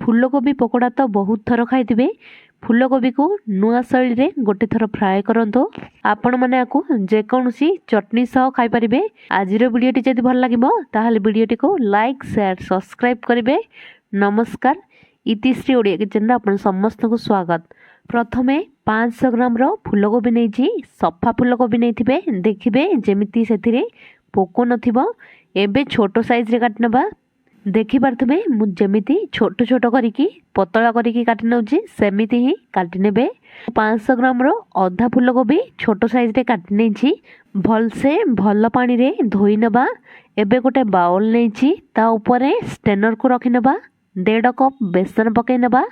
फूलकोबी पकोड़ा तो बहुत थर खाई फूलकोबी को नुआ शैली रे गोटे थर फ्राए करंतु आपण माने आकु जेकोसी चटनी सह खाई परिबे। आजिर वीडियोटी जदि भल लागिबो ताहाले वीडियोटी को लाइक शेयर सब्सक्राइब करिवे। नमस्कार, इतिश्री ओडिया किचन आपण समस्त को स्वागत। प्रथमे 500 ग्राम रो फूलकोबी नहीं सफा फूलकोबी नहीं देखिए जमीती से पोको नथिबो। एबे छोट साइज रे काट नबा। देखि पारथबे मु जेमिति छोट छोट करिकी पतला करिकी काटि नउची सेमिति ही काटि नेबे। 500 ग्राम रो आधा फूलकोबी छोट साइज रे काटि नेछि भल से भल पानी रे धोई नबा। एबे गोटे बाउल नेछि ता ऊपरे स्टेनर को रखि नबा। 1.5 कप बेसन पकै नबा।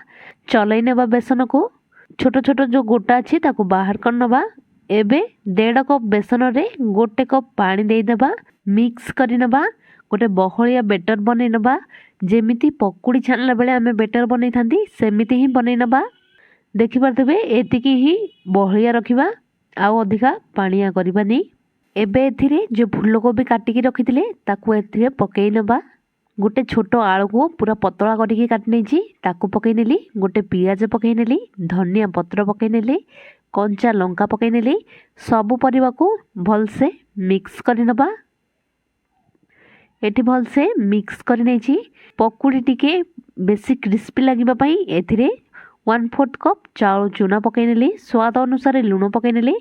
चलै नबा बेसन को छोट छोट जो गोटा अछि ताको बाहर कर नबा। एबे 1.5 कप बेसन रे 1 कप पानी दे देबा। मिक्स करि नबा। गोटे बहलिया बेटर बनै नबा। जेमिति पकुड़ी छानला बेले आमे बेटर बनै थांती सेमिति ही बनै नबा। देखि पारथबे एतिकी ही बहलिया रखिबा आउ अधिका पानिया करबानी। एबे एथिरे जो फूलकोबी काटिकी रखिथिले ताकू एथिरे पकै नबा। गोटे छोट आलू को पूरा पतला करिकी काटि नेछि ताकू पकै नेली। गोटे पियाज पकै नेली। धनिया पत्र पकै नेली। कंचा लंका पकै नेली। सब परिवा को भल से मिक्स करि नबा। एठी भल से मिक्स कर नेछि। पकुड़ी टिके बेसी क्रिस्पी लागिबा पई एथिरे 1/4 कप चाउल चूना पकै नेली। स्वाद अनुसार लूण पकै नेली।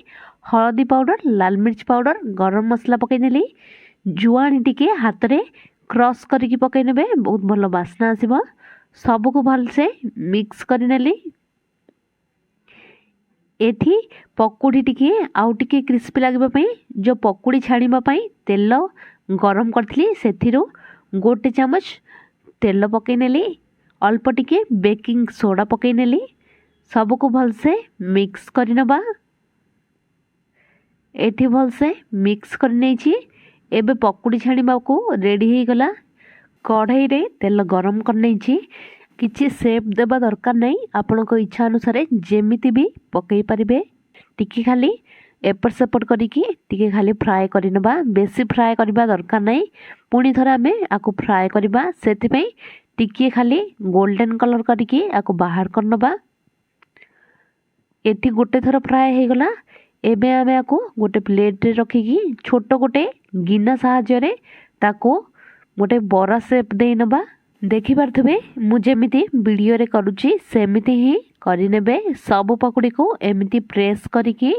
हळदी पाउडर, लाल मिर्च पाउडर, गरम मसला पकै नेली। जुआणी टिके हाथ रे क्रश करिकी पकै नेबे, बहुत भल बास्ना आसीबो। सब को भल से मिक्स कर नेली। एठी पकुड़ी टिके आउ टिके क्रिस्पी लागिबा पई जो पकुड़ी छाणीबा पई तेल गरम करथली सेथिरो 1 चामच तेल पकै नेली। अल्प टिके बेकिंग सोडा पकै नेली। सब को भल से मिक्स कर नबा। एठी भल से मिक्स कर नेछि। एबे पकुड़ी छाणीबा को रेडी हे गला। कढ़ाई रे तेल गरम कर नेछि। किछि शेप देबा दरकार नै, आपन को इच्छा अनुसार जेमिति भी पकै परिबे। टिके खाली एपट सेपट करिकी टिके खाली फ्राए करि नबा। बेसी फ्राए करबा दरकार नै। पुणी थरा में आकु फ्राए करबा सेति पई टिके खाली गोल्डन कलर करिकी आकु बाहर कर नबा। एठी गोटे थर फ्राए हे गला। एबे आमे आकु गोटे प्लेट रे रखिकी छोट गोटे गिना साहाय्य रे ताको गोटे बरा शेप दे नबा। देखि पारथबे मु जेमिति वीडियो रे करूची सेमिति ही करि नेबे। सब पकुड़ी को एमिति प्रेस करिकी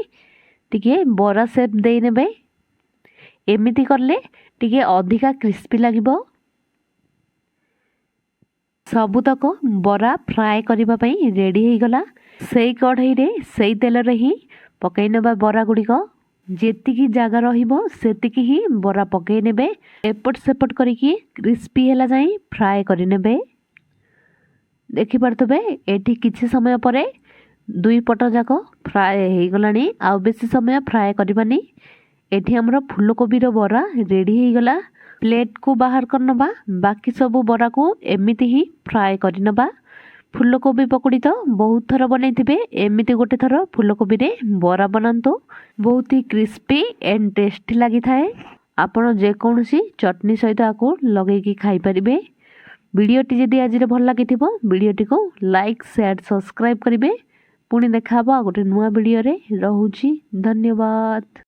टिके बरा शेप दे नेबे। एमिति करले टिके अधिका क्रिस्पी लागिबो। सबु तक बरा फ्राए करिबा पई रेडी हे गला। सेई कढ़ाई रे सेई तेल रे ही पकै नबा बरा गुडी को। जेतिकी जागा रहिबो सेतिकी ही बरा पकै नेबे। एपट सेपट करिकी क्रिस्पी हेला जाई फ्राए करि नेबे। देखि पारथबे एठी किछि समय परे दुई पट जाक फ्राए हे गलानी। आउ बेसी समय फ्राए करबानी। एठी हमर फूलकोबी रो बरा रेडी हे गला। प्लेट को बाहर कर नबा। बाकी सब बरा को एमिति ही फ्राए करि नबा। फूलकोबी पकुड़ी तो बहुत थर बनैथिबे। एमिति गोटे थर फूलकोबी रे बरा बनांतो, बहुत ही क्रिस्पी एंड टेस्टी लागि थाए। आपण जे कोनोसी चटनी सहित आको लगेकी खाई परिबे। वीडियोटी जदि आज भल लागिथिबो वीडियोटी को लाइक शेयर सब्सक्राइब करिवे। पुणी देखा गोटे नुआ वीडियो रे। रहुची, धन्यवाद।